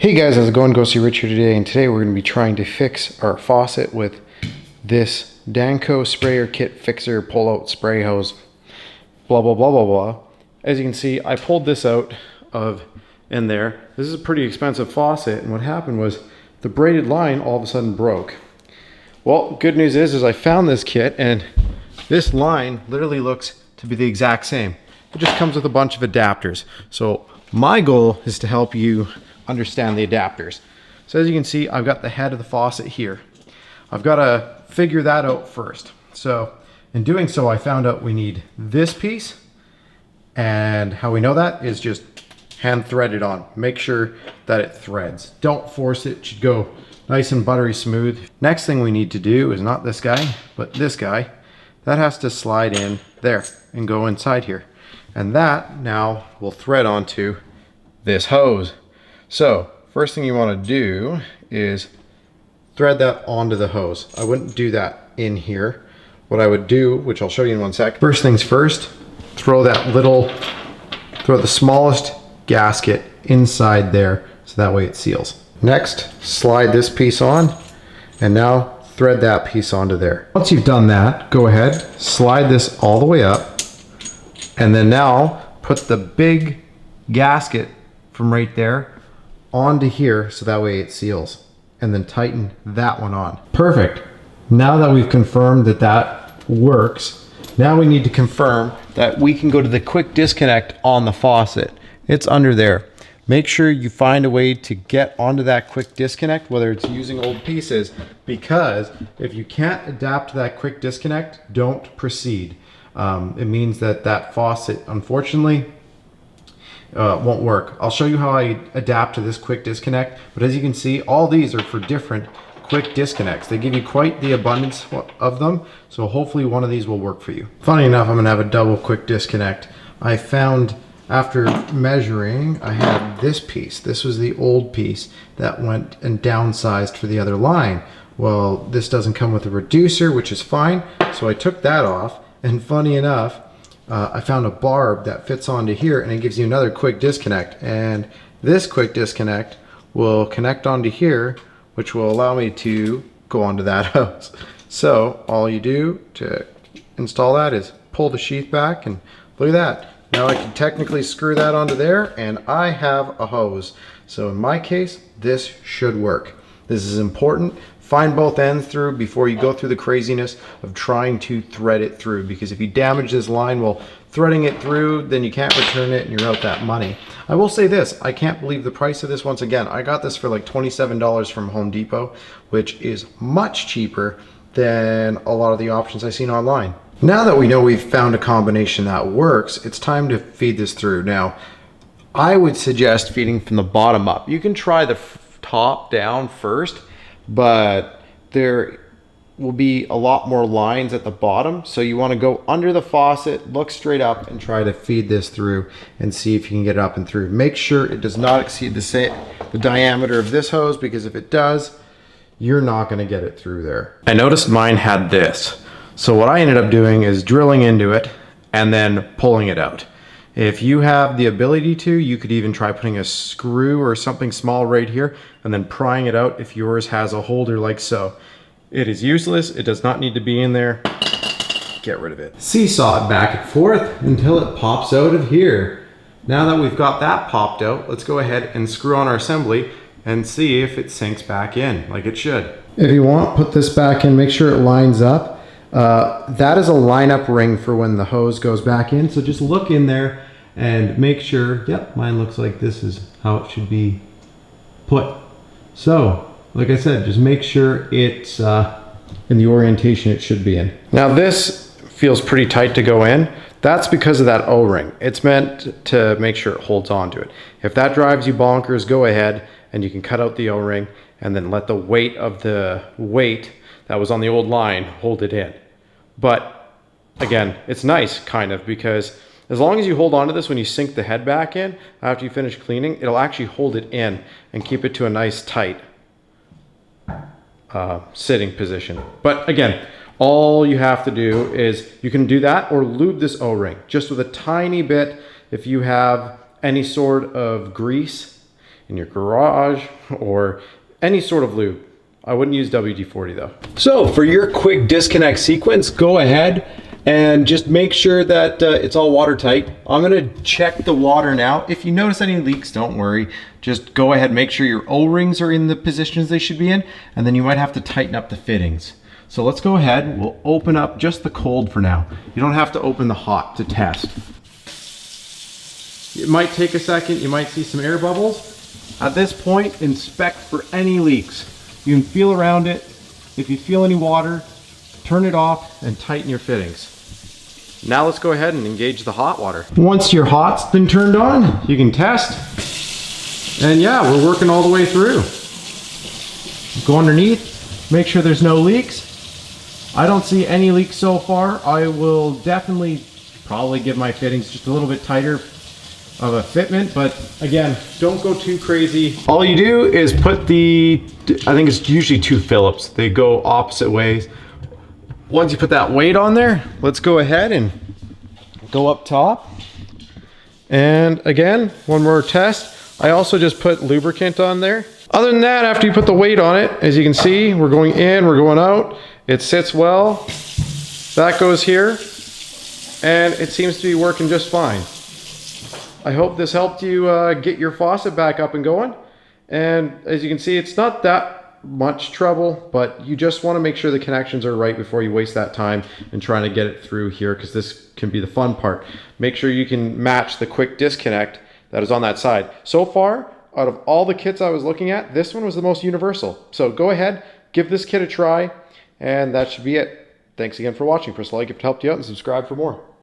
Hey guys, how's it going? Go see Rich here today, and today we're going to be trying to fix our faucet with this Danco sprayer kit fixer pull-out spray hose, blah blah blah blah blah. As you can see, I pulled this out of in there. This is a pretty expensive faucet, and what happened was the braided line all of a sudden broke. Well, good news is I found this kit, and this line literally looks to be the exact same. It just comes with a bunch of adapters. So my goal is to help you understand the adapters. So as you can see, I've got the head of the faucet here. I've got to figure that out first. So in doing so, I found out we need this piece, and how we know that is just hand thread it on. Make sure that it threads. Don't force it. It should go nice and buttery smooth. Next thing we need to do is not this guy, but this guy. That has to slide in there and go inside here. And that now will thread onto this hose. So first thing you want to do is thread that onto the hose. I wouldn't do that in here. What I would do, which I'll show you in one sec. First things first, throw the smallest gasket inside there so that way it seals. Next, slide this piece on, and now thread that piece onto there. Once you've done that, go ahead, slide this all the way up, and then now put the big gasket from right there onto here so that way it seals, and then tighten that one on. Perfect. Now that we've confirmed that that works, now we need to confirm that we can go to the quick disconnect on the faucet. It's under there. Make sure you find a way to get onto that quick disconnect, whether it's using old pieces, because if you can't adapt to that quick disconnect, don't proceed. It means that that faucet, unfortunately, won't work. I'll show you how I adapt to this quick disconnect, but as you can see, all these are for different quick disconnects. They give you quite the abundance of them, so hopefully one of these will work for you. Funny enough, I'm gonna have a double quick disconnect. I found after measuring, I had this piece. This was the old piece that went and downsized for the other line. Well, this doesn't come with a reducer, which is fine, so I took that off, and funny enough, I found a barb that fits onto here, and it gives you another quick disconnect. And this quick disconnect will connect onto here, which will allow me to go onto that hose. So all you do to install that is pull the sheath back, and look at that. Now I can technically screw that onto there, and I have a hose. So in my case, this should work. This is important. Find both ends through before you go through the craziness of trying to thread it through, because if you damage this line while threading it through, then you can't return it and you're out that money. I will say this, I can't believe the price of this once again. I got this for like $27 from Home Depot, which is much cheaper than a lot of the options I've seen online. Now that we know we've found a combination that works, it's time to feed this through. Now, I would suggest feeding from the bottom up. You can try the top down first, but there will be a lot more lines at the bottom. So you want to go under the faucet, look straight up, and try to feed this through and see if you can get it up and through. Make sure it does not exceed the diameter of this hose, because if it does, you're not going to get it through there. I noticed mine had this. So what I ended up doing is drilling into it and then pulling it out. If you have the ability to, you could even try putting a screw or something small right here and then prying it out if yours has a holder like so. It is useless. It does not need to be in there. Get rid of it. Seesaw it back and forth until it pops out of here. Now that we've got that popped out, let's go ahead and screw on our assembly and see if it sinks back in like it should. If you want, put this back in, make sure it lines up. That is a lineup ring for when the hose goes back in, so just look in there and make sure, yep, mine looks like this is how it should be put. So, like I said, just make sure it's in the orientation it should be in. Now this feels pretty tight to go in. That's because of that O-ring. It's meant to make sure it holds on to it. If that drives you bonkers, go ahead and you can cut out the O-ring and then let the weight of the weight that was on the old line hold it in. But again, it's nice kind of, because as long as you hold on to this when you sink the head back in after you finish cleaning, it'll actually hold it in and keep it to a nice tight sitting position. But again, all you have to do is you can do that or lube this O-ring just with a tiny bit. If you have any sort of grease in your garage or any sort of lube. I wouldn't use WD-40 though. So for your quick disconnect sequence, go ahead and just make sure that it's all watertight. I'm gonna check the water now. If you notice any leaks, don't worry. Just go ahead, make sure your O-rings are in the positions they should be in, and then you might have to tighten up the fittings. So let's go ahead, we'll open up just the cold for now. You don't have to open the hot to test. It might take a second, you might see some air bubbles. At this point, inspect for any leaks. You can feel around it. If you feel any water, turn it off and tighten your fittings. Now let's go ahead and engage the hot water. Once your hot's been turned on, you can test. And yeah, we're working all the way through. Go underneath, make sure there's no leaks. I don't see any leaks so far. I will definitely probably give my fittings just a little bit tighter of a fitment, but again, don't go too crazy. All you do is put the, I think it's usually 2 Phillips. They go opposite ways. Once you put that weight on there, let's go ahead and go up top. And again, one more test. I also just put lubricant on there. Other than that, after you put the weight on it, as you can see, we're going in, we're going out. It sits well. That goes here. And it seems to be working just fine. I hope this helped you get your faucet back up and going. And as you can see, it's not that much trouble, but you just want to make sure the connections are right before you waste that time in trying to get it through here, because this can be the fun part. Make sure you can match the quick disconnect that is on that side. So far, out of all the kits I was looking at, this one was the most universal. So go ahead, give this kit a try, and that should be it. Thanks again for watching. Press the like if it helped you out and subscribe for more.